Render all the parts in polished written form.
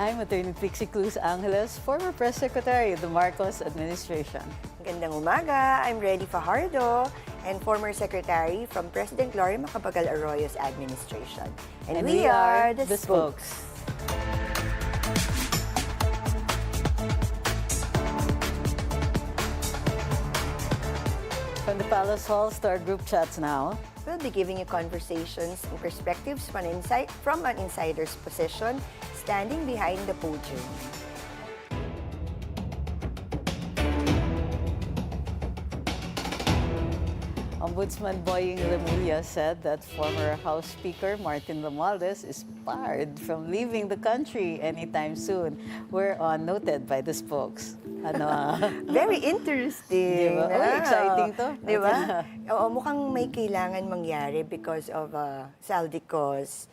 I'm Atty. Trixie Cruz-Angeles, former Press Secretary of the Marcos administration. Magandang umaga, I'm Relly Fajardo, and former Secretary from President Gloria Macapagal Arroyo's administration. And we are the Spokes. From the Palace Halls to our group chats now. We'll be giving you conversations and perspectives from an insider's position, standing behind the podium. Ombudsman Boying Remulla said that former House Speaker Martin Romualdez is barred from leaving the country anytime soon. We're noted by the Spokes. Very interesting. Diba? Oh, exciting to. Diba? Oo, mukhang may kailangan mangyari because of Saldico's,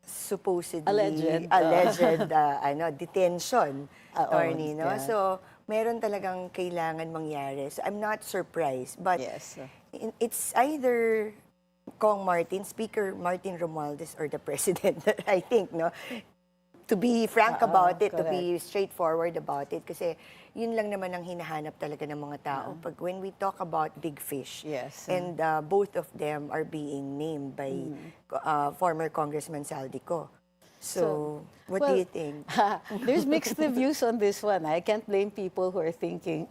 supposedly alleged detention, attorney, no? Yeah. So, meron talagang kailangan mangyari. So, I'm not surprised. But Yes. it's either Speaker Martin Romualdez or the President, I think, no? To be frank about it, correct. to be straightforward about it. Kasi yun lang naman ang hinahanap talaga ng mga tao. Pag when we talk about big fish, Yes. and both of them are being named by former Congressman Saldico. So what do you think? There's mixed reviews on this one. I can't blame people who are thinking,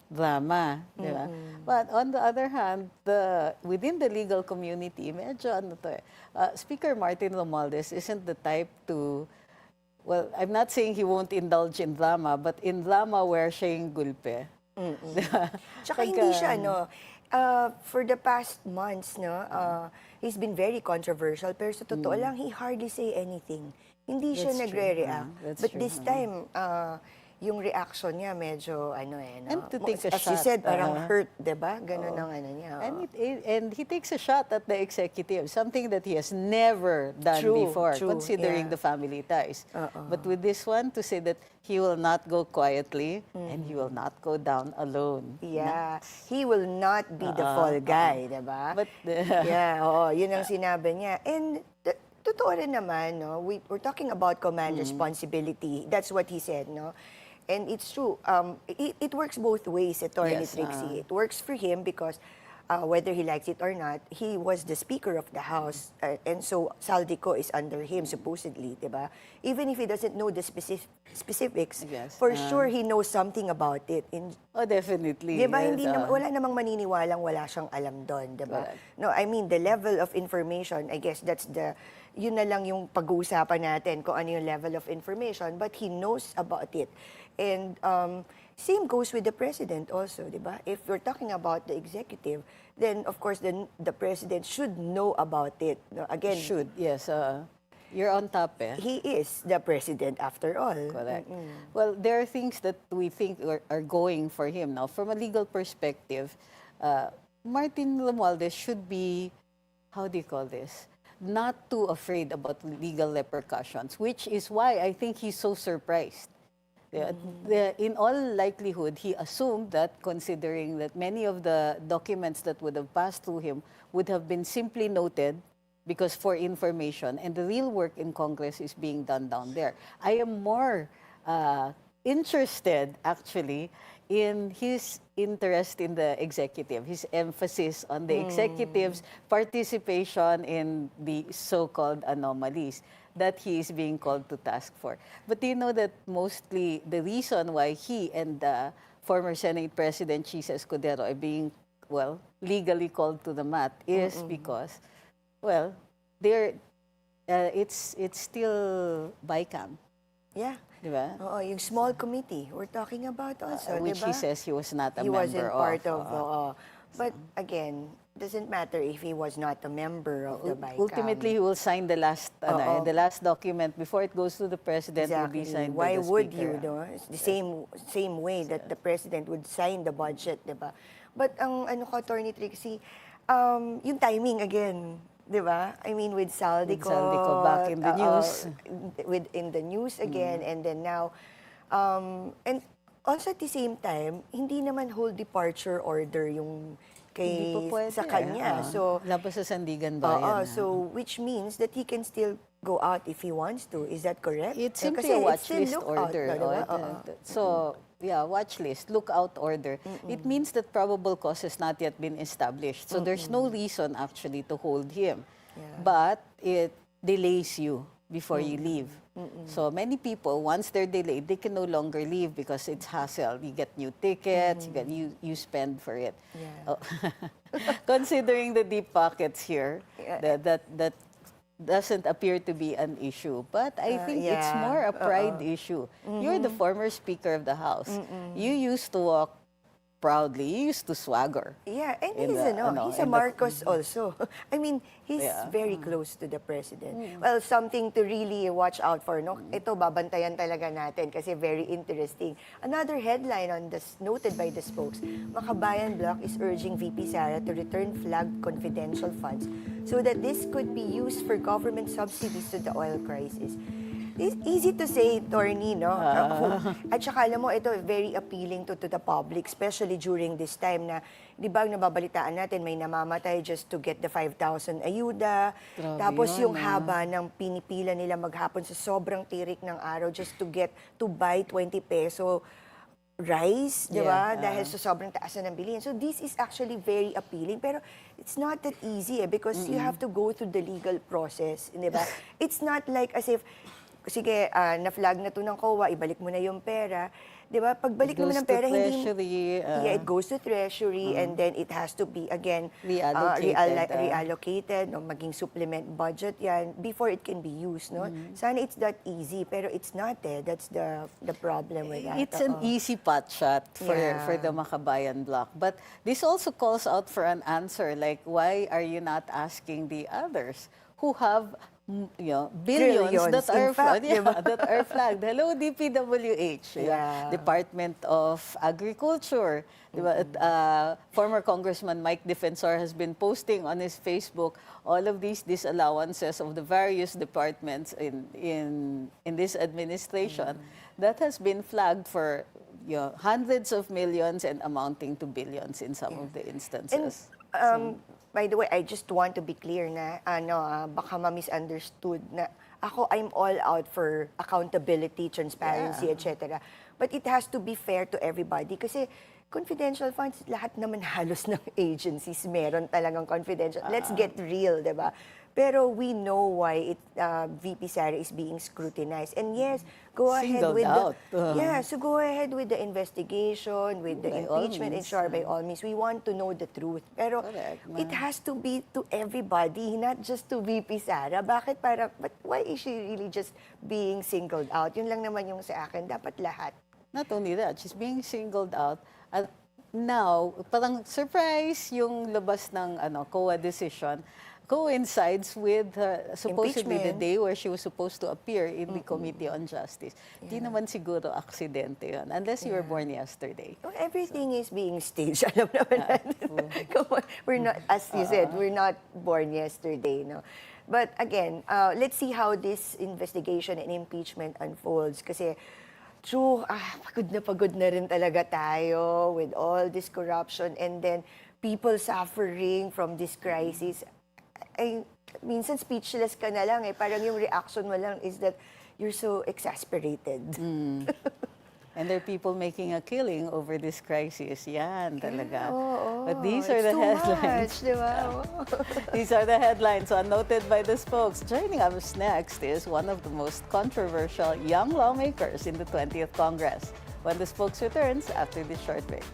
drama. Diba? But on the other hand, within the legal community, medyo Speaker Martin Romualdez isn't the type to, well, I'm not saying he won't indulge in drama, but in drama where siya yung gulpe. Tsaka hindi siya, for the past months, he's been very controversial, pero sa totoo lang, he hardly say anything. Hindi siya nagre-react. But this time, yung reaction niya medyo, And to take a as you shot, said, parang hurt, diba? Ganun ang niya. And he takes a shot at the executive, something that he has never done before, considering the family ties. But with this one, to say that he will not go quietly and he will not go down alone. Yeah. He will not be the fall guy, diba? But, yun ang sinabi niya. And totoo rin naman, no? We're talking about command responsibility. That's what he said, no? And it's true. It works both ways, Attorney Trixie. It works for him because whether he likes it or not, he was the Speaker of the House, and so Saldico is under him, supposedly, diba? Even if he doesn't know the specifics, for sure he knows something about it. definitely. Diba? Wala namang maniniwalang wala siyang alam doon, diba? No, I mean, the level of information, I guess that's yun na lang yung pag-uusapan natin kung ano yung level of information, but he knows about it. And same goes with the president also, di ba? If we're talking about the executive, then of course the president should know about it. No, again, Should, yes. You're on top, eh? he is the president after all. Correct. Well, there are things that we think are going for him now. From a legal perspective, Martin Romualdez should be, how do you call this? Not too afraid about legal repercussions, which is why I think he's so surprised. In all likelihood, he assumed that, considering that many of the documents that would have passed through him would have been simply noted because for information, and the real work in Congress is being done down there. I am more interested, actually, in his interest in the executive, his emphasis on the executive's participation in the so-called anomalies that he is being called to task for. But do you know that mostly the reason why he and former Senate President Chisa Escudero are being, legally called to the mat is because, it's still BICAM. Yeah. Diba? Oo, yung small committee we're talking about also, which diba? he says he was not a he member wasn't of. part of. But again, doesn't matter if he was not a member of the BICAM. Ultimately, he will sign the last document before it goes to the president. Will be signed Why by the would speaker. you, no? It's the same way that the president would sign the budget, diba? But ang Attorney Trixie, yung timing again, diba? I mean, with Saldico, back in the news. In the news again, and then now, and also at the same time, hindi naman whole departure order yung Hindi pa pwede, sa kanya. So, labas sa Sandigan Bayan. so which means that he can still go out if he wants to. Is that correct? It's simply Kasi a it's watch still list lookout, order. no, diba? So, yeah, watch list, lookout order. It means that probable cause has not yet been established. So there's no reason actually to hold him. Yeah. But it delays you before you leave. So many people, once they're delayed, they can no longer leave because it's hassle. You get new tickets, you spend for it. Yeah. Considering the deep pockets here, Yeah. that doesn't appear to be an issue. But I think it's yeah. more a pride issue. You're the former Speaker of the House. You used to walk proudly. You used to swagger. Yeah, and In he's, the- he's a in the- Marcos also. I mean, he's Yeah. very close to the president. Well, something to really watch out for, no? Ito, babantayan talaga natin kasi very interesting. Another headline on this, noted by the spokes, Makabayan Bloc is urging VP Sara to return flagged confidential funds so that this could be used for government subsidies to the oil crisis. It's easy to say, Torny, no? At saka alam mo, ito very appealing to the public, especially during this time na, di ba, nababalitaan natin, may namamatay just to get the 5,000 ayuda. Grabe Tapos yun, yung haba ng pinipila nila maghapon sa sobrang tirik ng araw just to buy 20 peso rice, di ba? Yeah, Dahil sa sobrang taas na ng bilihin. So this is actually very appealing. Pero it's not that easy because you have to go through the legal process, di ba? It's not like as if, sige, na-flag na to ng COA, ibalik mo na yung pera. Di ba? Pagbalik mo ng pera, hindi... yeah, it goes to Treasury and then it has to be, again, reallocated, no? Maging supplement budget yan before it can be used, no? Sana it's that easy, pero it's not eh. That's the problem with that. It's an easy pot shot for Yeah. the Makabayan Bloc. But this also calls out for an answer, like why are you not asking the others who have billions Trillions, that in are fact, diba? that are flagged. Hello, DPWH, Yeah. Department of Agriculture. Diba? Former Congressman Mike Defensor has been posting on his Facebook all of these disallowances of the various departments in this administration that has been flagged for hundreds of millions and amounting to billions in some of the instances. By the way, I just want to be clear na baka ma-misunderstood na I'm all out for accountability, transparency, etc. But it has to be fair to everybody kasi confidential funds, lahat naman halos ng agencies meron talagang confidential. Let's get real, di ba? Pero we know why VP Sara is being scrutinized. And yes, go ahead Singled with out. so go ahead with the investigation, with the By all impeachment, and means. sure, by all means. We want to know the truth. Pero Correct, it has to be to everybody, not just to VP Sara. Bakit but why is she really just being singled out? Yun lang naman yung sa akin. Dapat lahat. Not only that, she's being singled out. At now, parang surprise yung labas ng COA decision coincides with supposedly the Impeachment. day where she was supposed to appear in the Committee on Justice. Di naman siguro aksidente yun, unless you were born yesterday. Oh, everything is being staged. Alam naman natin. Come on. We're not, as you said, we're not born yesterday, no? But again, let's see how this investigation and impeachment unfolds. Kasi, true, pagod na rin talaga tayo with all this corruption and then people suffering from this crisis. Ay, minsan speechless ka na lang eh. Parang yung reaction mo lang is that you're so exasperated. And there are people making a killing over this crisis. Yan, talaga. But these It's are the too headlines. much, di ba? These are the headlines noted by the spokes. Joining us next is one of the most controversial young lawmakers in the 20th Congress. When the spokes returns after this short break.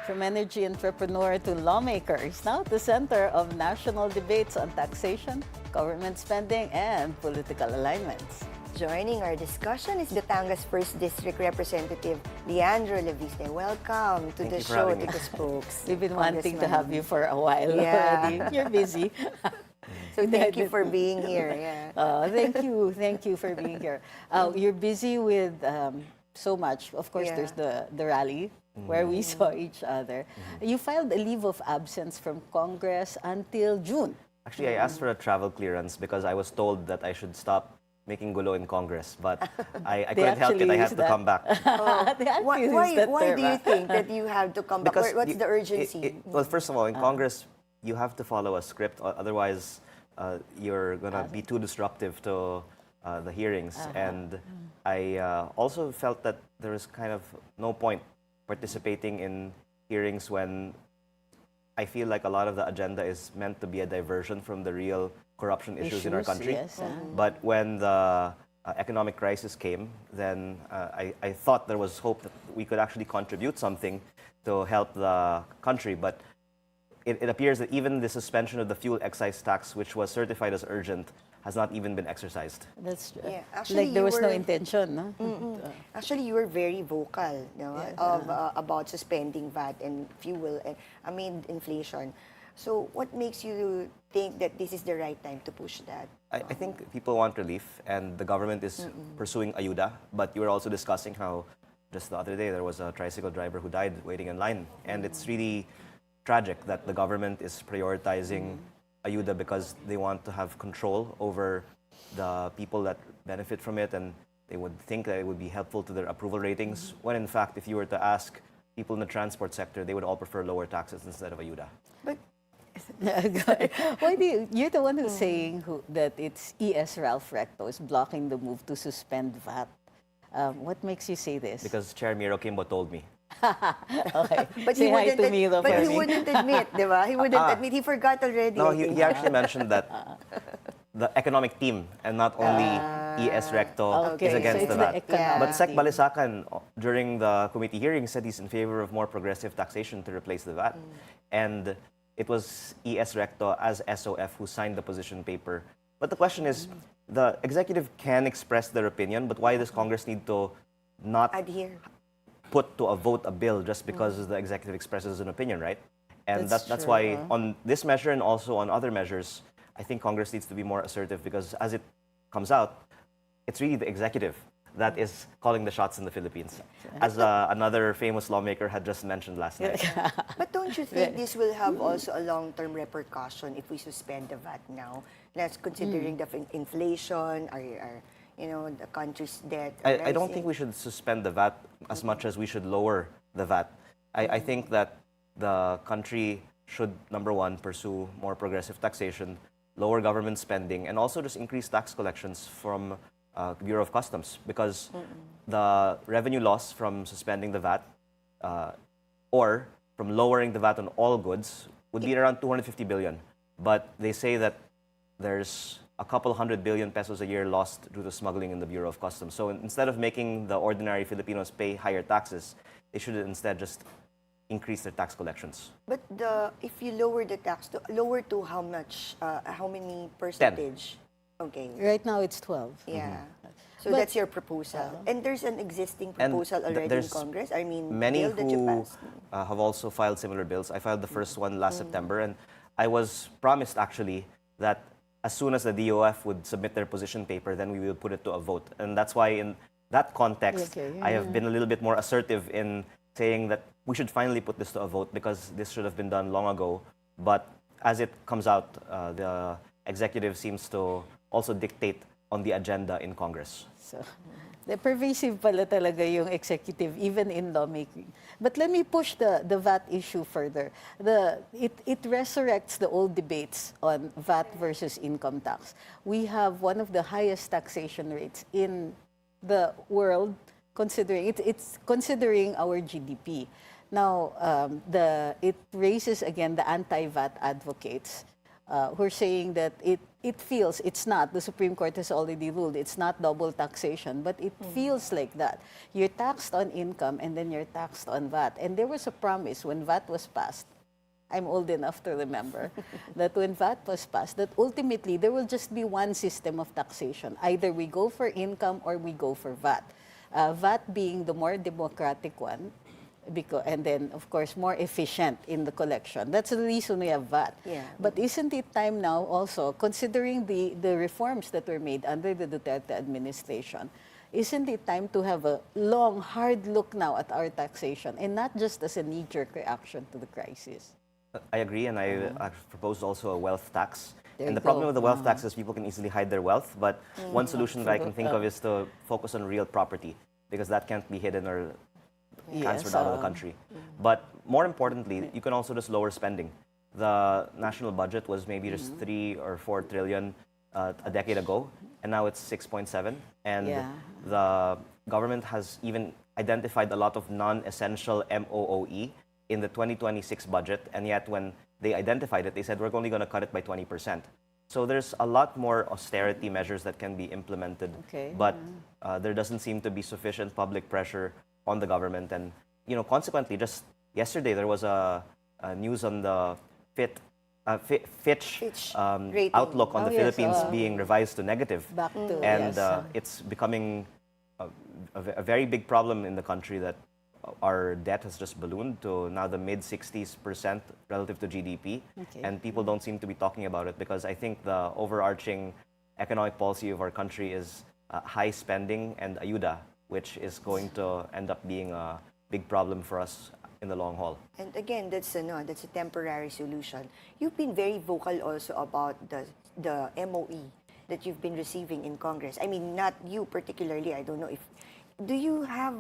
From energy entrepreneur to lawmaker, is now at the center of national debates on taxation, government spending, and political alignments. Joining our discussion is Batangas 1st District Representative Leandro Leviste. Welcome to Thank the you for show, having me. to the spokes. We've been wanting to Congressman. have you for a while Yeah. already. You're busy. So thank you for being here. Yeah. Thank you for being here. You're busy with so much. Of course, Yeah. there's the rally where we saw each other. You filed a leave of absence from Congress until June. Actually, I asked for a travel clearance because I was told that I should stop making gulo in Congress, but I They couldn't help it. actually I had use to that. come back. They actually use Why, that why term, do you think that you have to come back? What's you- the urgency? well, first of all, in Congress, you have to follow a script, otherwise you're gonna be too disruptive to the hearings. And I also felt that there was kind of no point participating in hearings when I feel like a lot of the agenda is meant to be a diversion from the real corruption issues in our country. Yes, But when the economic crisis came, then I thought there was hope that we could actually contribute something to help the country. But it appears that even the suspension of the fuel excise tax, which was certified as urgent, has not even been exercised. That's true. Yeah, actually, Like there you was no were- intention, no? Actually, you were very vocal, no, about suspending VAT and fuel and inflation. So, what makes you think that this is the right time to push that? I think people want relief, and the government is pursuing ayuda. But you were also discussing how just the other day there was a tricycle driver who died waiting in line, and it's really tragic that the government is prioritizing ayuda because they want to have control over the people that benefit from it, and they would think that it would be helpful to their approval ratings, when in fact, if you were to ask people in the transport sector, they would all prefer lower taxes instead of ayuda. But Why do you're the one who's saying that it's ES Ralph Recto is blocking the move to suspend VAT. What makes you say this? Because Chair Miro Kimbo told me. Okay. but Say he hi wouldn't. to Milo But for he me. wouldn't admit, di ba? He wouldn't admit. He forgot already. No, I think. he actually mentioned that the economic team and not only ES Recto Okay, is against so it's the the VAT. economic But Sec team. Balisacan, during the committee hearing, said he's in favor of more progressive taxation to replace the VAT. And it was ES Recto as SOF who signed the position paper. But the question is, the executive can express their opinion, but why does Congress need to not Adhere. put to a vote a bill just because the executive expresses an opinion, right? And That's that's true, why on this measure and also on other measures, I think Congress needs to be more assertive because as it comes out, it's really the executive that is calling the shots in the Philippines, as another famous lawmaker had just mentioned last night. But don't you think this will have also a long-term repercussion if we suspend the VAT now? Let's considering the inflation, the country's debt. I don't rising. think we should suspend the VAT as much as we should lower the VAT. I think that the country should, number one, pursue more progressive taxation, lower government spending, and also just increase tax collections from Bureau of Customs, because the revenue loss from suspending the VAT or from lowering the VAT on all goods would be around 250 billion. But they say that there's a couple hundred billion pesos a year lost due to smuggling in the Bureau of Customs. So instead of making the ordinary Filipinos pay higher taxes, they should instead just increase their tax collections. But if you lower the tax, lower to how much? How many percentage? Okay. Right now it's 12. Yeah. So But- that's your proposal. And there's an existing proposal already in there's Congress. I mean, many bill that you who passed. have also filed similar bills. I filed the first one last September, and I was promised actually that as soon as the DOF would submit their position paper, then we will put it to a vote. And that's why in that context, Okay, I have been a little bit more assertive in saying that we should finally put this to a vote because this should have been done long ago. But as it comes out, the executive seems to also dictate on the agenda in Congress. So, the pervasive pala talaga yung executive, even in lawmaking. But let me push the VAT issue further. It resurrects the old debates on VAT versus income tax. We have one of the highest taxation rates in the world, considering it's considering our GDP. Now, it raises again the anti-VAT advocates who are saying that it feels it's not. The Supreme Court has already ruled it's not double taxation, but it feels like that. You're taxed on income and then you're taxed on VAT. And there was a promise when VAT was passed. I'm old enough to remember that when VAT was passed, that ultimately there will just be one system of taxation. Either we go for income or we go for VAT. VAT being the more democratic one, and then, of course, more efficient in the collection. That's the reason we have VAT. Yeah. But isn't it time now also, considering the reforms that were made under the Duterte administration, isn't it time to have a long, hard look now at our taxation and not just as a knee-jerk reaction to the crisis? I agree, and I proposed also a wealth tax. There And you the problem go. with the wealth tax is people can easily hide their wealth, but one solution that I can think of is to focus on real property, because that can't be hidden or transferred out of the country. But more importantly, you can also just lower spending. The national budget was maybe just 3 or 4 trillion a decade ago, and now it's 6.7. And Yeah. the government has even identified a lot of non-essential MOOE in the 2026 budget, and yet when they identified it, they said we're only going to cut it by 20%. So there's a lot more austerity measures that can be implemented, Okay. but there doesn't seem to be sufficient public pressure on the government. And consequently, just yesterday there was a news on the Fitch rating. outlook on Oh, the yes, Philippines being revised to negative. Back to, And yes. it's becoming a very big problem in the country that our debt has just ballooned to now the mid-60s% relative to GDP. Okay. And people don't seem to be talking about it, because I think the overarching economic policy of our country is high spending and ayuda, which is going to end up being a big problem for us in the long haul. And again, that's a temporary solution. You've been very vocal also about the MOE that you've been receiving in Congress. I mean, not you particularly. I don't know if do you have.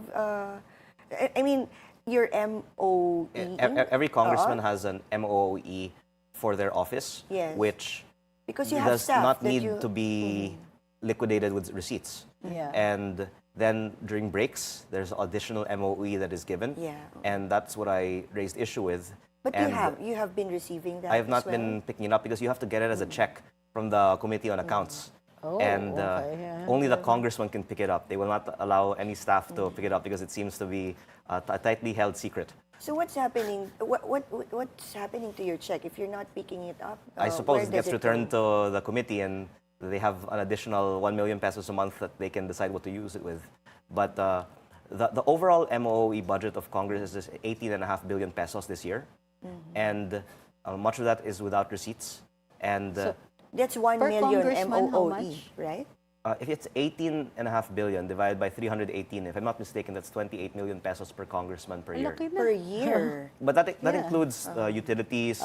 I mean, your MOE. Every congressman has an MOE for their office, Yes. which Because you have does staff not that need you- to be liquidated with receipts. Yeah. And then during breaks, there's additional MOE that is given. Yeah. And that's what I raised issue with. But And you have been receiving that. I have not as well? been picking it up, because you have to get it as a check from the Committee on Accounts. Oh, And okay, yeah. only the congressman can pick it up. They will not allow any staff to pick it up, because it seems to be a tightly held secret. So what's happening? What's happening to your check if you're not picking it up? I suppose where it gets does returned go? to the committee, and they have an additional 1 million pesos a month that they can decide what to use it with. But the overall MOE budget of Congress is 18.5 billion pesos this year. And much of that is without receipts. And So- That's 1 Per million congressman, how MOE, much? right? if it's 18.5 billion divided by 318, if I'm not mistaken, that's 28 million pesos per congressman per Ang year. laki na. Per year. But that Yeah. includes utilities,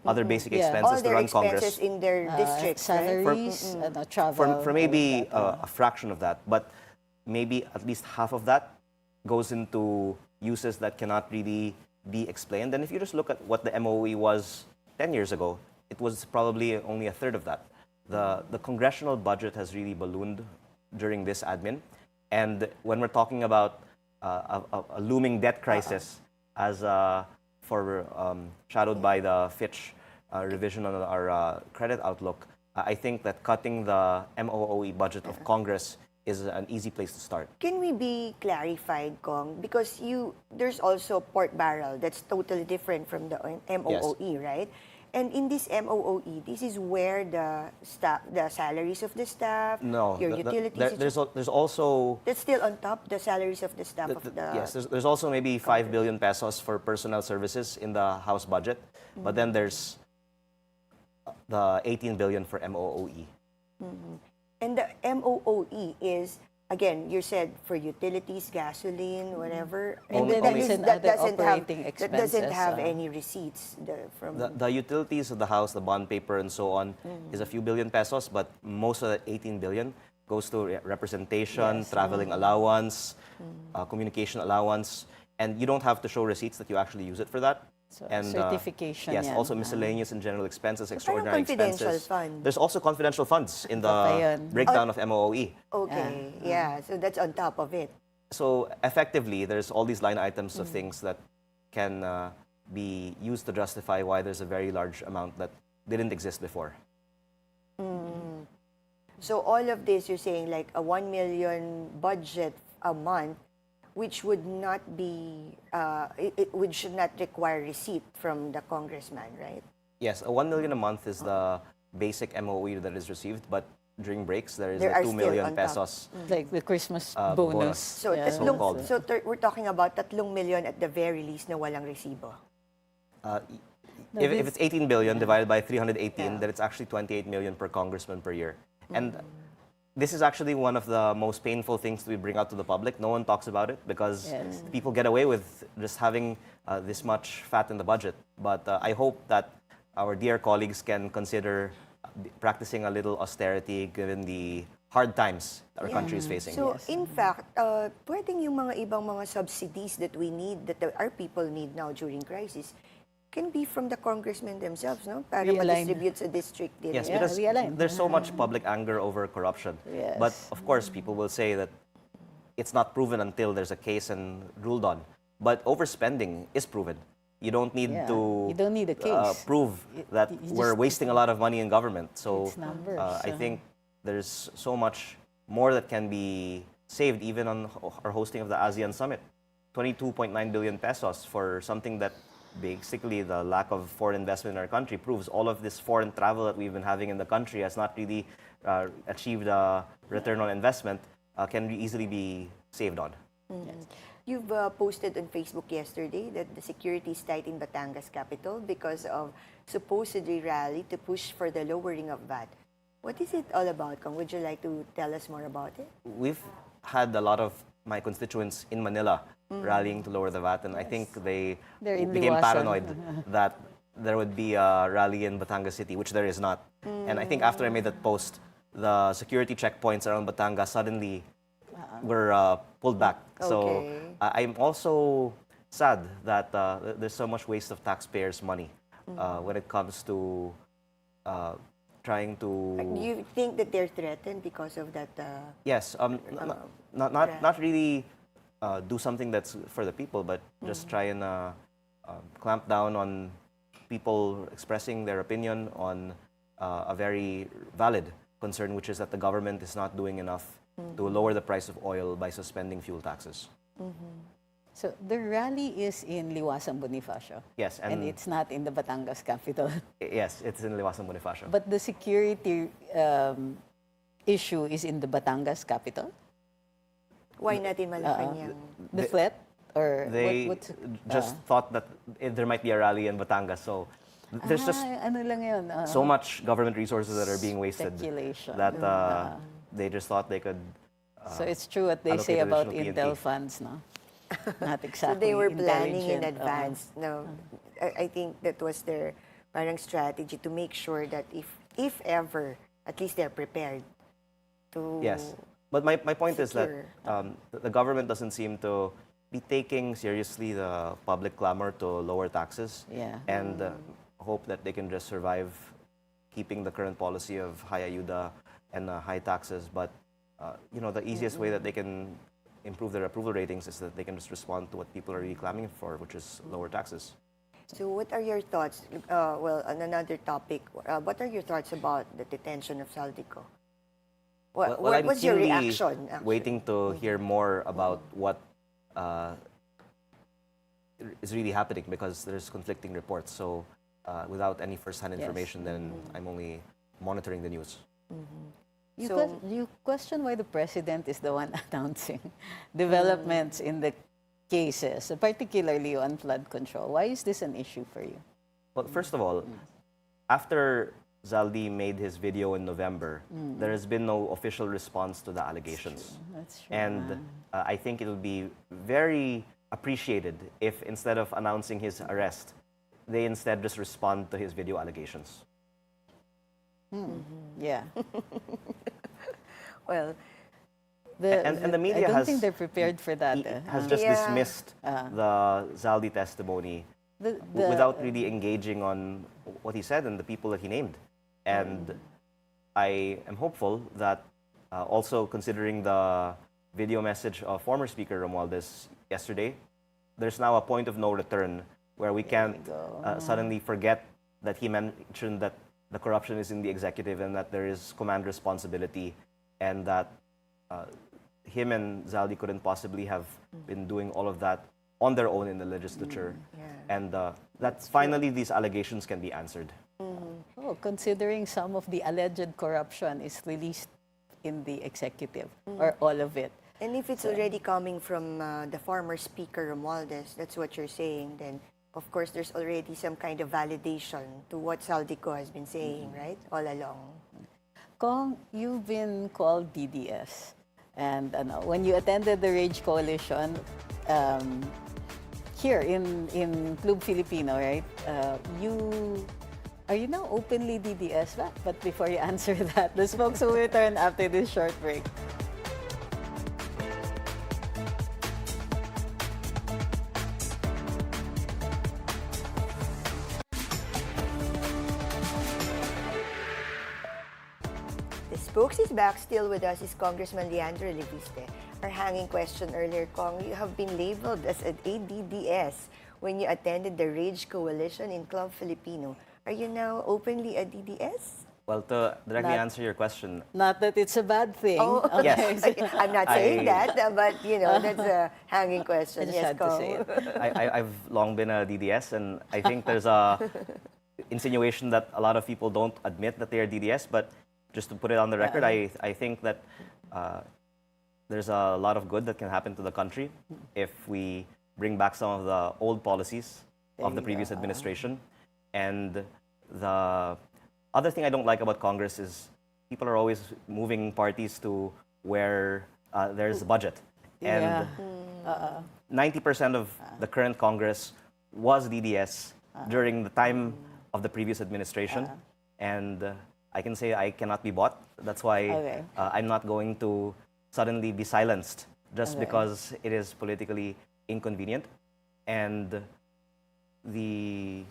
other basic Yeah. expenses All to their run expenses Congress. in their districts, right? salaries, travel. For maybe a fraction of that, but maybe at least half of that goes into uses that cannot really be explained. And if you just look at what the MOE was 10 years ago, it was probably only a third of that. The congressional budget has really ballooned during this admin. And when we're talking about a looming debt crisis, as shadowed by the Fitch revision on our credit outlook, I think that cutting the MOE budget of Congress is an easy place to start. Can we be clarified, Kong? Because there's also pork barrel that's totally different from the MOE, right? And in this MOE, this is where the salaries of the staff, No, your utilities. there's also That's still on top, the salaries of the staff of the. yes, there's also maybe 5 billion pesos for personnel services in the House budget, but then there's the 18 billion for MOE. And the MOE is, again, you said for utilities, gasoline, whatever. And then that there's other doesn't have, operating that doesn't expenses, have any receipts from. The utilities of the House, the bond paper, and so on, is a few billion pesos, but most of that 18 billion goes to representation, traveling allowance, communication allowance, and you don't have to show receipts that you actually use it for that. So, And certification yes, yan. also miscellaneous and general expenses, parang extraordinary confidential expenses. fund. There's also confidential funds in Baka the yun. breakdown of MOE. Okay, yeah. So that's on top of it. So effectively, there's all these line items of things that can be used to justify why there's a very large amount that didn't exist before. So all of this, you're saying like a 1 million budget a month, which would not be, which should not require receipt from the congressman, right? Yes, a 1 million a month is the basic MOE that is received, but during breaks, there is There a are 2 still million on top. pesos. Like the Christmas bonus. bonus. So, Yeah. So-called. we're talking about 3 million at the very least na walang resibo. If it's 18 billion divided by 318, Yeah. then it's actually 28 million per congressman per year. And this is actually one of the most painful things we bring out to the public. No one talks about it because Yes. people get away with just having this much fat in the budget. But I hope that our dear colleagues can consider practicing a little austerity given the hard times that our country is facing. So, in fact, pwedeng yung mga ibang mga subsidies that we need, that our people need now during crisis, can be from the congressmen themselves, no? Para Realign. ma-distribute sa district din. Yes, Yeah, because realign. there's so much public anger over corruption. Yes. But of course, people will say that it's not proven until there's a case and ruled on. But overspending is proven. You don't need Yeah, to you don't need a case. prove that you we're just- wasting a lot of money in government. So It's numbers, I think there's so much more that can be saved even on our hosting of the ASEAN Summit. 22.9 billion pesos for something that basically the lack of foreign investment in our country proves all of this foreign travel that we've been having in the country has not really achieved a return on investment, can easily be saved on. You've posted on Facebook yesterday that the security is tight in Batangas capital because of supposedly rally to push for the lowering of VAT. What is it all about, Kong? Would you like to tell us more about it? We've had a lot of my constituents in Manila rallying to lower the VAT, and I think they They're in became Liwasan. paranoid that there would be a rally in Batangas City, which there is not. And I think after I made that post, the security checkpoints around Batangas suddenly were pulled back. So Okay. I'm also sad that there's so much waste of taxpayers' money when it comes to trying to. Do you think that they're threatened because of that? Yes, not really do something that's for the people, but just try and clamp down on people expressing their opinion on a very valid concern, which is that the government is not doing enough to lower the price of oil by suspending fuel taxes. So the rally is in Liwasan, Bonifacio. Yes, And it's not in the Batangas capital. yes, it's in Liwasan, Bonifacio. But the security issue is in the Batangas capital? Why not in Malacanang? The threat? Or They what's just thought that there might be a rally in Batangas, so there's just ano lang yun? so much government resources that are being wasted Speculation. that they just thought they could. So it's true what they say allocate about additional Intel PNP. funds, no? Not So exactly they were planning in intelligent, advance. No, I think that was their parang strategy to make sure that if ever, at least they're prepared to. Yes, but my point is that secure. the government doesn't seem to be taking seriously the public clamor to lower taxes. Yeah. And hope that they can just survive keeping the current policy of high ayuda and high taxes. But the easiest way that they can improve their approval ratings is that they can just respond to what people are really clamoring for, which is lower taxes. So what are your thoughts? Well, on another topic, what are your thoughts about the detention of Saldico? I'm What's your keenly reaction? Actually? waiting to hear more about what is really happening, because there's conflicting reports. So without any first-hand information, then I'm only monitoring the news. You question why the president is the one announcing developments in the cases, particularly on flood control. Why is this an issue for you? Well, first of all, after Zaldi made his video in November, there has been no official response to the allegations. That's true. And I think it would be very appreciated if, instead of announcing his arrest, they instead just respond to his video allegations. Yeah. Well, And the media I don't has think they're prepared for that. has just Yeah. dismissed the Zaldi testimony without really engaging on what he said and the people that he named. And I am hopeful that also, considering the video message of former Speaker Romualdez yesterday, there's now a point of no return where we can't suddenly forget that he mentioned that the corruption is in the executive and that there is command responsibility, and that him and Zaldi couldn't possibly have been doing all of that on their own in the legislature. And that finally these allegations can be answered. Oh, considering some of the alleged corruption is released in the executive, or all of it. and if it's already coming from the former Speaker Romualdez, that's what you're saying, then of course there's already some kind of validation to what Saldico has been saying, right? All along. Kong, you've been called DDS. And when you attended the Rage Coalition here in Club Filipino, right? You Are you now openly DDS? But before you answer that, the spokes will return after this short break. The spokes is back. Still with us is Congressman Leandro Leviste. Our hanging question earlier, Kong, you have been labeled as an ADDS when you attended the Rage Coalition in Club Filipino. Are you now openly a DDS? Well, to directly Not- answer your question, Not that it's a bad thing. Oh, Okay. Yes. I'm not saying I- that, but that's a hanging question. I just Yes, had to Kong. say it. I've long been a DDS, and I think there's a insinuation that a lot of people don't admit that they are DDS. But just to put it on the record, I think that there's a lot of good that can happen to the country if we bring back some of the old policies of the previous administration. And the other thing I don't like about Congress is people are always moving parties to where there's a budget. And 90% of the current Congress was DDS during the time of the previous administration. And I can say I cannot be bought. That's why I'm not going to suddenly be silenced just because it is politically inconvenient. And the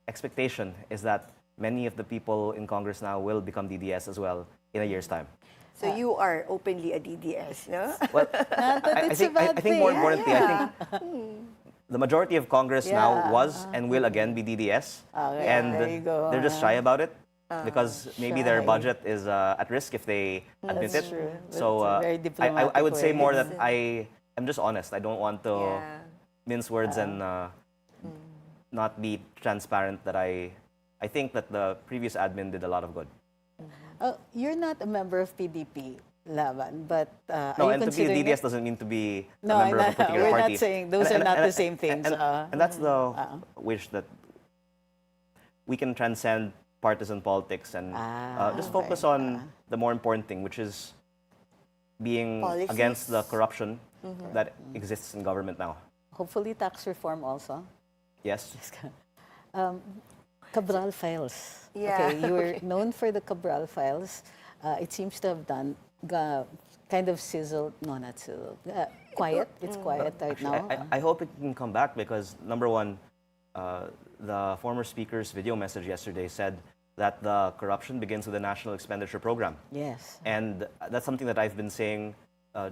expectation is that many of the people in Congress now will become DDS as well in a year's time. So you are openly a DDS, no? Well, Not that it's a bad think more thing. importantly, I think the majority of Congress now was and will again be DDS. And there you go. they're just shy about it because maybe their shy. budget is at risk if they admit That's it. true. So That's a very I diplomatic would say way. more that I'm just honest. I don't want to Yeah. mince words and not be transparent that I think that the previous admin did a lot of good. You're not a member of PDP, Laban, but No, are you and to be a considering DDS it? doesn't mean to be No, a member of a particular we're party. not saying those are not the same things. And that's the wish that we can transcend partisan politics and just focus on the more important thing, which is being Policies. against the corruption that exists in government now. Hopefully tax reform also. Yes. Cabral Files. Yeah. Okay, you were known for the Cabral Files. It seems to have done kind of sizzled, no, not sizzled, quiet. It's quiet right now. I hope it can come back because, number one, the former speaker's video message yesterday said that the corruption begins with the National Expenditure Program. Yes. And that's something that I've been saying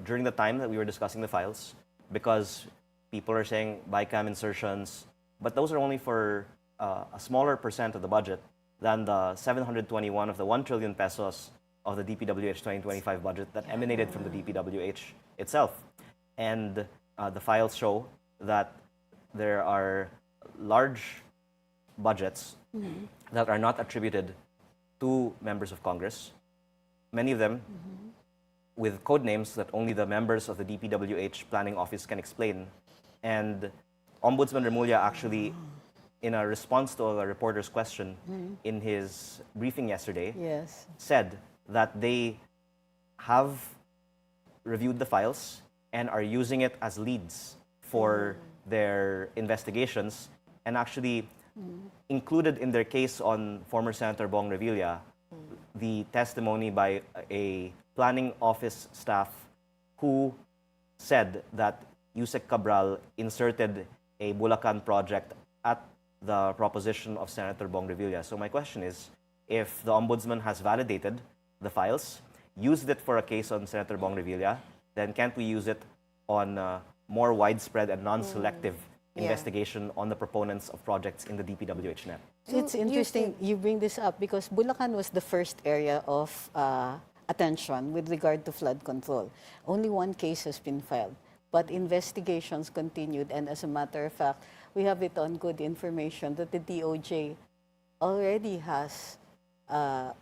during the time that we were discussing the files, because people are saying BICAM insertions, but those are only for a smaller percent of the budget than the 721 of the 1 trillion pesos of the DPWH 2025 budget that emanated from the DPWH itself. And the files show that there are large budgets that are not attributed to members of Congress, many of them with code names that only the members of the DPWH planning office can explain. And Ombudsman Remulla actually, in a response to a reporter's question in his briefing yesterday, Yes. said that they have reviewed the files and are using it as leads for their investigations, and actually included in their case on former Senator Bong Revilla the testimony by a planning office staff who said that Yusek Cabral inserted a Bulacan project at the proposition of Senator Bong Revilla. So my question is, if the Ombudsman has validated the files, used it for a case on Senator Bong Revilla, then can't we use it on more widespread and non-selective investigation on the proponents of projects in the DPWH net? It's interesting you bring this up because Bulacan was the first area of attention with regard to flood control. Only one case has been filed, but investigations continued, and as a matter of fact, we have it on good information that the DOJ already has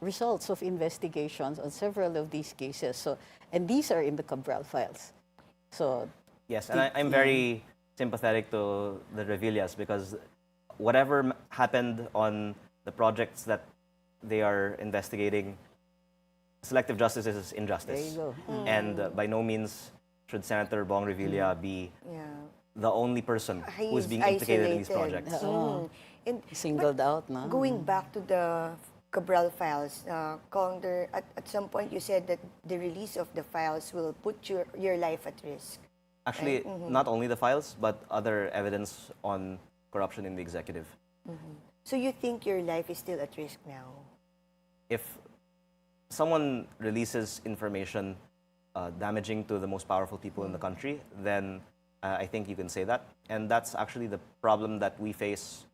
results of investigations on several of these cases. So, and these are in the Cabral files. So, Yes, and I'm very sympathetic to the Revillas because whatever happened on the projects that they are investigating, selective justice is injustice. there you go. And by no means should Senator Bong Revilla be the only person who's being implicated in these projects. And Singled out, no? going back to the Cabral Files, at some point you said that the release of the files will put your life at risk. Actually, not only the files, but other evidence on corruption in the executive. So you think your life is still at risk now? If someone releases information damaging to the most powerful people in the country, then I think you can say that. And that's actually the problem that we face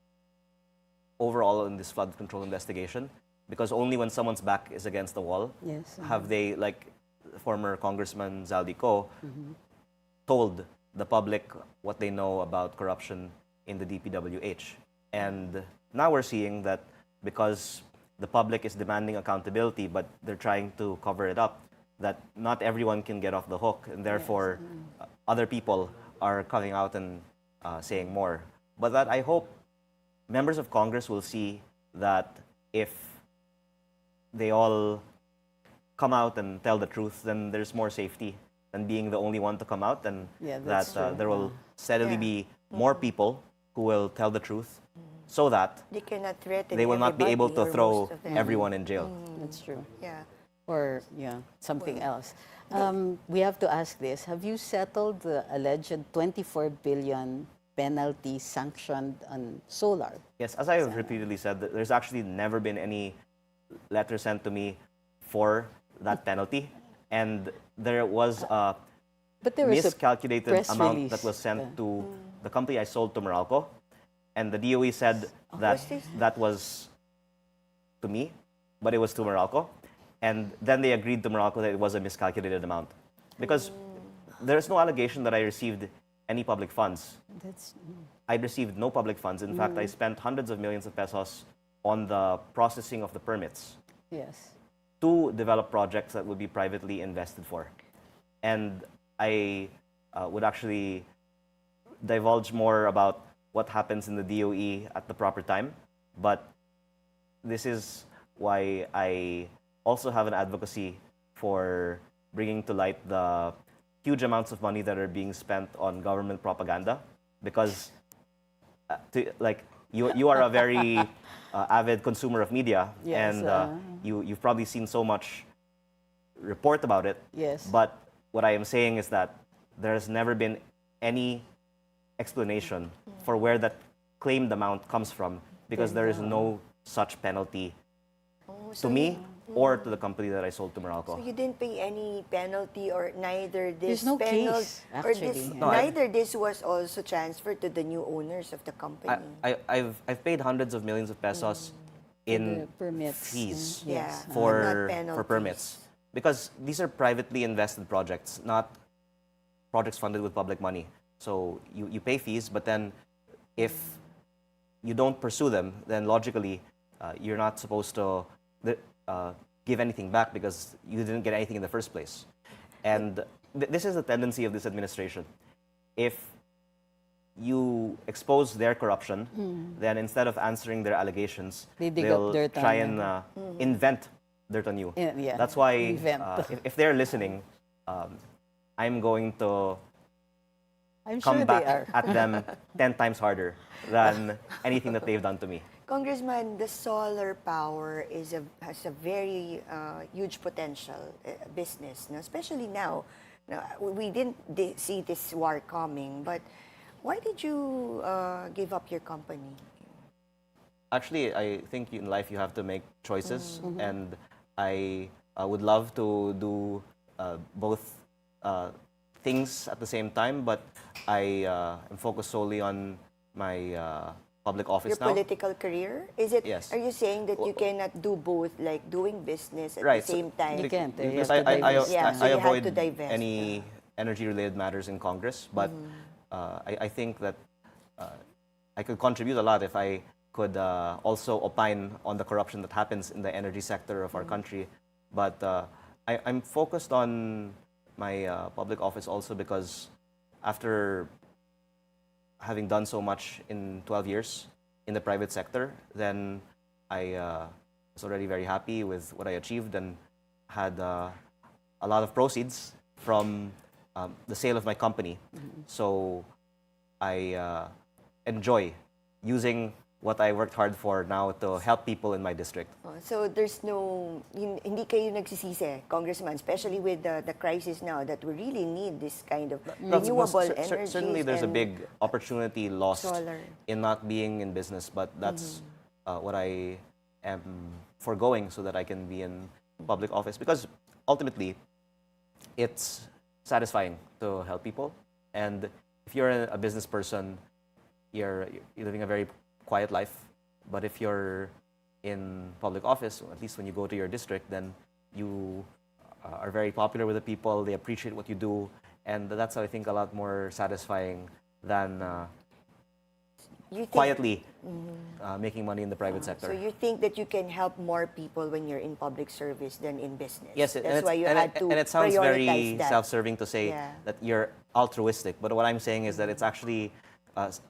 overall in this flood control investigation, because only when someone's back is against the wall Yes. have they, like former Congressman Zaldico, told the public what they know about corruption in the DPWH. And now we're seeing that because the public is demanding accountability, but they're trying to cover it up, that not everyone can get off the hook, and therefore other people are coming out and saying more. But that I hope members of Congress will see that if they all come out and tell the truth, then there's more safety than being the only one to come out, and Yeah, that that's true. there will steadily Yeah. be more people who will tell the truth, so that They cannot threaten they will not be able everybody to or throw most of them. everyone in jail. That's true. Yeah. Or, yeah, something else. We have to ask this. Have you settled the alleged 24 billion penalty sanctioned on solar? Yes, as I have repeatedly said, that there's actually never been any letter sent to me for that penalty. And there was a But there was a miscalculated press amount release. that was sent Yeah. to the company I sold to Meralco. And the DOE said that What's this? that was to me, but it was to Meralco. And then they agreed to Meralco that it was a miscalculated amount. Because there's no allegation that I received any public funds. That's, I received no public funds. In fact, I spent hundreds of millions of pesos on the processing of the permits yes. to develop projects that would be privately invested for. And I would actually divulge more about what happens in the DOE at the proper time. But this is why I also have an advocacy for bringing to light the huge amounts of money that are being spent on government propaganda. Because you are a very avid consumer of media, Yes, and you've probably seen so much report about it. Yes. But what I am saying is that there has never been any explanation for where that claimed amount comes from, because there is no such penalty to me or to the company that I sold to Meralco. So you didn't pay any penalty, or neither this There's no penalty, case, or this, actually. No, I- neither this was also transferred to the new owners of the company. I've paid hundreds of millions of pesos in The permits. fees Yeah. Yes. Not for penalties. permits, because these are privately invested projects, not projects funded with public money. So you pay fees, but then if you don't pursue them, then logically you're not supposed to give anything back, because you didn't get anything in the first place. And this is the tendency of this administration. If you expose their corruption, then instead of answering their allegations, They dig up will dirt on try you. and invent dirt on you. Yeah. That's why Invent. if they're listening, I'm going to I'm come sure back they are. at them 10 times harder than anything that they've done to me. Congressman, the solar power has a very huge potential business, no? Especially now. Now, we didn't see this war coming, but why did you give up your company? Actually, I think in life you have to make choices, and I would love to do both things at the same time, but I am focused solely on my public office Your now. political career? Is it? Yes. Are you saying that you cannot do both, like doing business at Right, the same time? You can't. You Because have to divest. Yeah, so I you have avoid to divest, any energy-related matters in Congress, but I think that I could contribute a lot if I could also opine on the corruption that happens in the energy sector of our country. But I'm focused on my public office also because after having done so much in 12 years in the private sector, then I was already very happy with what I achieved and had a lot of proceeds from the sale of my company. So I enjoy using what I worked hard for now to help people in my district. So there's no, hindi kayo nagsisisi, Congressman, especially with the crisis now that we really need this kind of renewable energy. Certainly there's a big opportunity lost solar. in not being in business, but that's what I am foregoing so that I can be in public office, because ultimately it's satisfying to help people. And if you're a business person, you're living a very quiet life. But if you're in public office, or at least when you go to your district, then you are very popular with the people. They appreciate what you do, and that's, I think, a lot more satisfying than quietly making money in the private sector. So you think that you can help more people when you're in public service than in business? Yes, that's why you had to and it sounds very prioritize that. self-serving to say that you're altruistic, but what I'm saying is that it's actually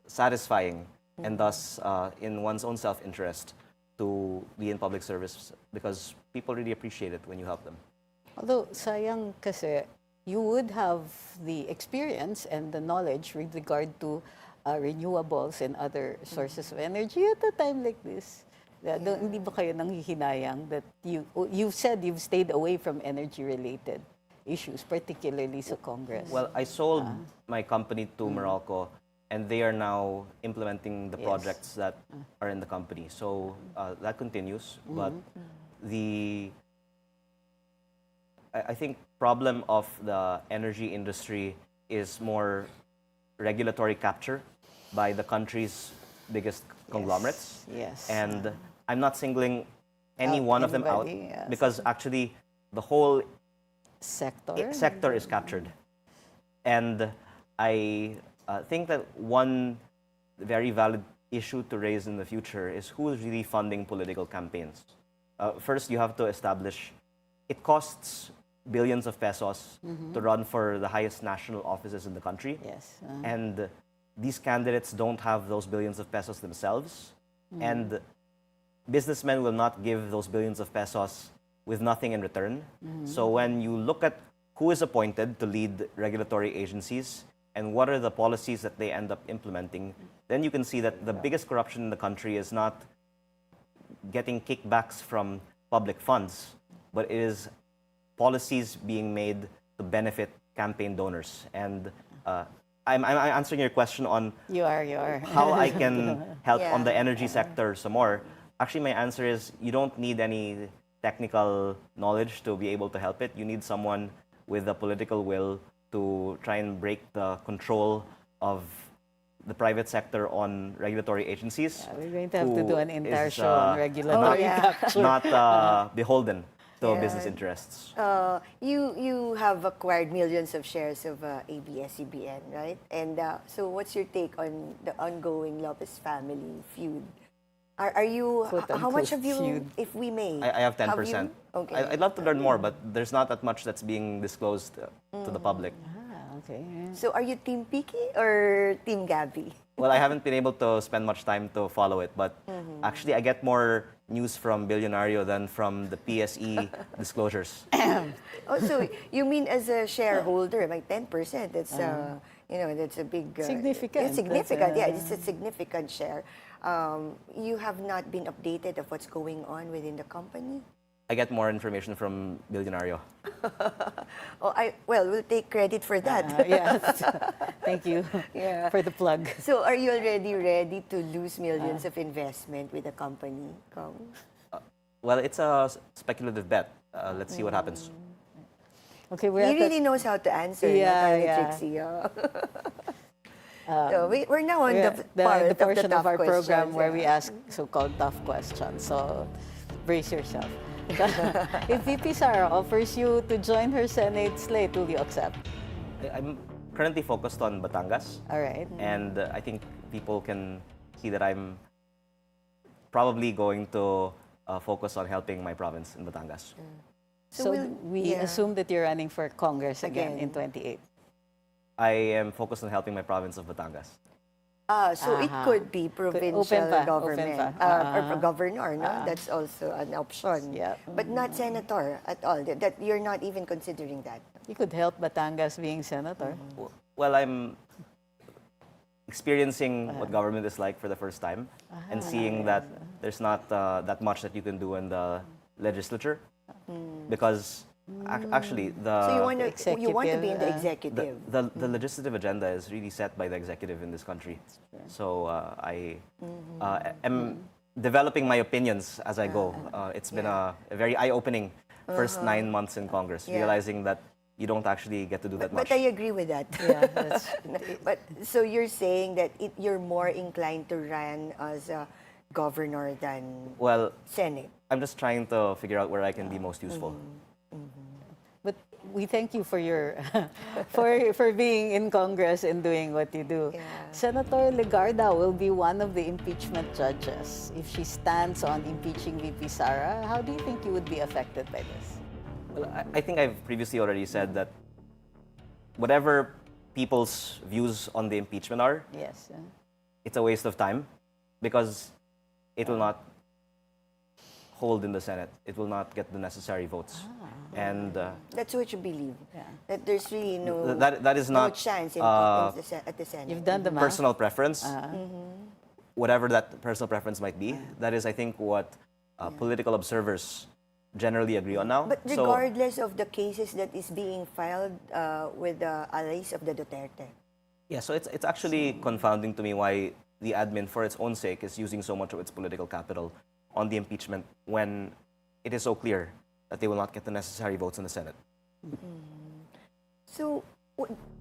satisfying and thus in one's own self-interest to be in public service, because people really appreciate it when you help them. Although, sayang kasi, you would have the experience and the knowledge with regard to renewables and other sources of energy at a time like this. Hindi ba kayo nanghihinayang that you said you've stayed away from energy-related issues, particularly sa Congress? Well, I sold my company to Meralco, and they are now implementing the projects that are in the company. So that continues, but I think problem of the energy industry is more regulatory capture by the country's biggest conglomerates. Yes. And I'm not singling any one of them out, yes. because actually the whole sector is captured. And I think that one very valid issue to raise in the future is who is really funding political campaigns. First, you have to establish it costs billions of pesos to run for the highest national offices in the country. Yes. And these candidates don't have those billions of pesos themselves. And businessmen will not give those billions of pesos with nothing in return. So when you look at who is appointed to lead regulatory agencies and what are the policies that they end up implementing, then you can see that the biggest corruption in the country is not getting kickbacks from public funds, but it is policies being made to benefit campaign donors. And I'm answering your question on You are. how I can help on the energy sector some more. Actually, my answer is you don't need any technical knowledge to be able to help it. You need someone with the political will to try and break the control of the private sector on regulatory agencies. We're going to have to who do an entire is, show on regulatory capture. not beholden to business interests. You have acquired millions of shares of ABS-CBN, right? And so what's your take on the ongoing Lopez family feud? Are you, how much have you, feud. if we may? I have 10%. Have you? Okay. I'd love to learn more, but there's not that much that's being disclosed to the public. Okay. So are you Team Piki or Team Gabby? Well, I haven't been able to spend much time to follow it, but actually I get more news from Bilyonaryo than from the PSE disclosures. Oh, so you mean as a shareholder, like 10%, that's, that's a big... Significant. It's significant, it's a significant share. You have not been updated of what's going on within the company? I get more information from Bilyonaryo. We'll take credit for that. Yes. Thank you for the plug. So are you already ready to lose millions of investment with the company? Well, it's a speculative bet. Let's see what happens. Okay, He really knows how to answer. Trixie. So we're now on the portion of our program questions, where we ask so-called tough questions. So brace yourself. If VP Sara offers you to join her Senate slate, will you accept? I'm currently focused on Batangas. All right. And I think people can see that I'm probably going to focus on helping my province in Batangas. So we assume that you're running for Congress again in 28. I am focused on helping my province of Batangas. So it could be provincial government or governor, no? That's also an option. Yeah. But not senator at all. That you're not even considering that. You could help Batangas being senator. Well, I'm experiencing what government is like for the first time and seeing that there's not that much that you can do in the legislature because actually So you want to be in the Executive, executive. the legislative agenda is really set by the executive in this country. So I am developing my opinions as I go. It's been a very eye-opening first 9 months in Congress, Yeah. realizing that you don't actually get to do that much. But I agree with that. Yeah, that's But so you're saying that you're more inclined to run as a governor than Well, Senate. I'm just trying to figure out where I can be most useful. But we thank you for your for being in Congress and doing what you do. Yeah. Senator Legarda will be one of the impeachment judges. If she stands on impeaching VP Sara, how do you think you would be affected by this? Well, I think I've previously already said that whatever people's views on the impeachment are, Yes. it's a waste of time because it will not hold in the Senate. It will not get the necessary votes. And That's what you believe. Yeah. That there's really no that is no not chance at the Senate. You've done the math. personal preference. Whatever that personal preference might be, that is, I think, what political observers generally agree on now. But So- regardless of the cases that is being filed with the allies of the Duterte. Yeah, so it's actually confounding to me why the admin, for its own sake, is using so much of its political capital on the impeachment when it is so clear that they will not get the necessary votes in the Senate. So,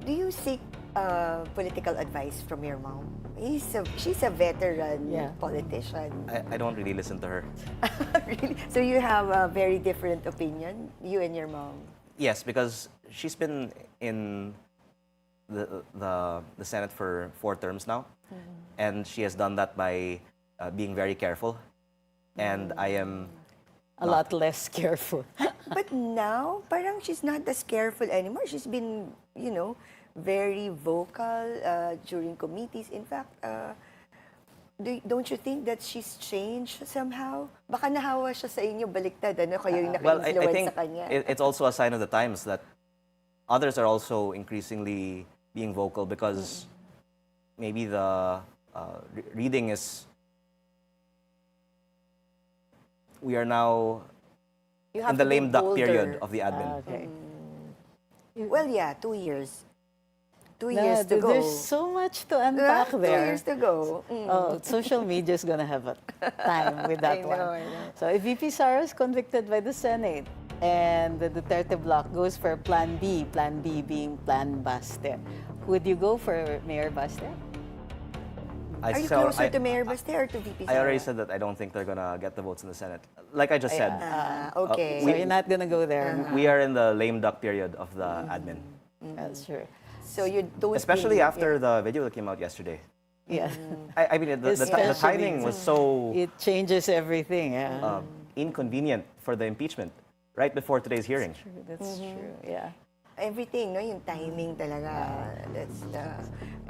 do you seek political advice from your mom? She's a veteran Yeah. politician. I don't really listen to her. Really? So you have a very different opinion, you and your mom. Yes, because she's been in the Senate for 4 terms now, and she has done that by being very careful. And I am A lot less careful. But now, parang she's not as careful anymore. She's been, very vocal during committees. In fact, don't you think that she's changed somehow? Baka nahawa siya sa inyo, baliktad, kayo yung well, I naka-influence think sa kanya. it's also a sign of the times that others are also increasingly being vocal because maybe the reading is. We are now You have in the to be lame duck bolder. period of the admin. Okay. Well, yeah, 2 years. 2 No, years to go. There's so much to unpack 2 there. years to go. Oh, social media is going to have a time with that I know, one. I know. So if VP Sara is convicted by the Senate and the Duterte bloc goes for Plan B being Plan Baste, would you go for Mayor Baste? Are you closer to Mayor Baste or to VP Sara? I already said that I don't think they're gonna get the votes in the Senate. Like I just said, Okay. So you're not going to go there. we are in the lame duck period of the admin. That's true. So you don't Especially believe- after the video that came out yesterday. Yeah. I mean, the Especially- timing was so It changes everything. Yeah. inconvenient for the impeachment right before today's hearing. That's true. Yeah. Everything, no? Yung timing talaga. That's the...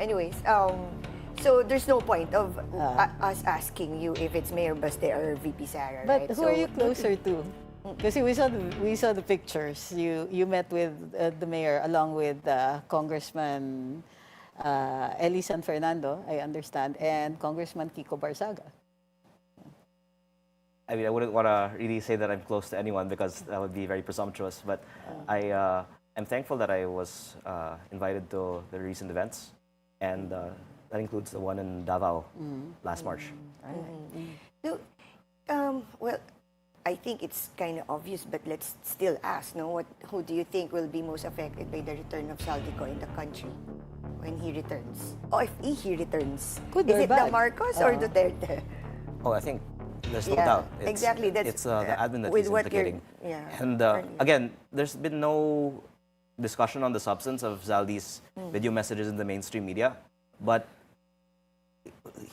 Anyways, so there's no point of us asking you if it's Mayor Baste or VP Sara, But right? who So, are you closer to? Because we saw the pictures. You met with the mayor along with Congressman Eli San Fernando, I understand, and Congressman Kiko Barsaga. I mean, I wouldn't want to really say that I'm close to anyone because that would be very presumptuous. But I'm thankful that I was invited to the recent events, and that includes the one in Davao last March. So, well, I think it's kind of obvious, but let's still ask, no? Who do you think will be most affected by the return of Saldico in the country when he returns? Or if he returns. Good Is or it bad? the Marcos or Duterte? Oh, I think there's no Yeah, doubt. exactly. That's, it's the admin that with he's what you're- implicating. yeah, And earlier. again, there's been no discussion on the substance of Zaldi's video messages in the mainstream media, but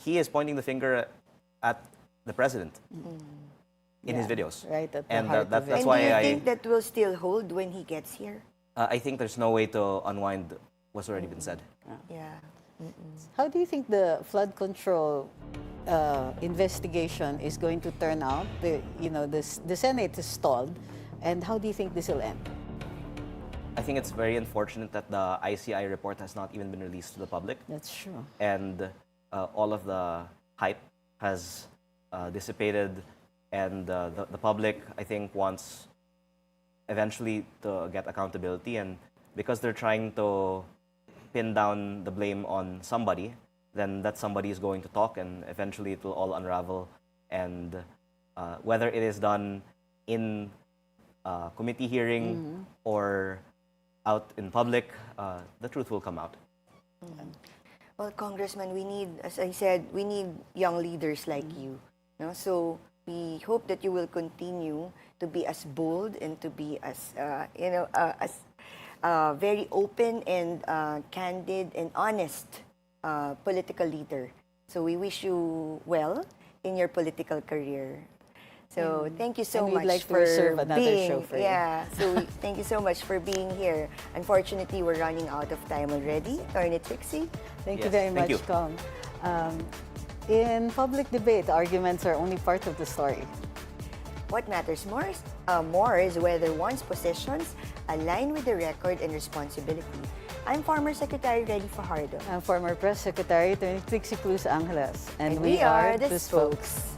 he is pointing the finger at the president in his Yeah, videos. right at the And heart that's of it. And why do you I think that will still hold when he gets here? I think there's no way to unwind what's already been said. Yeah. How do you think the flood control investigation is going to turn out? The Senate is stalled, and how do you think this will end? I think it's very unfortunate that the ICI report has not even been released to the public. That's true. And all of the hype has dissipated, and the public, I think, wants eventually to get accountability, and because they're trying to pin down the blame on somebody, then that somebody is going to talk, and eventually it will all unravel. And whether it is done in committee hearing or out in public, the truth will come out. Well, Congressman, we need, as I said, we need young leaders like you. No? So we hope that you will continue to be as bold and to be as, as very open and candid and honest political leader. So we wish you well in your political career. So thank you so And we'd much like to for reserve another being, show for you. yeah. So thank you so much for being here. Unfortunately, we're running out of time already. Attorney Trixie. Thank you Yes, very thank much, you. Kong. In public debate, arguments are only part of the story. What matters more is whether one's positions align with the record and responsibility. I'm former Secretary Relly Fajardo. I'm former Press Secretary, Trixie Cruz-Angeles. And we are the spokes.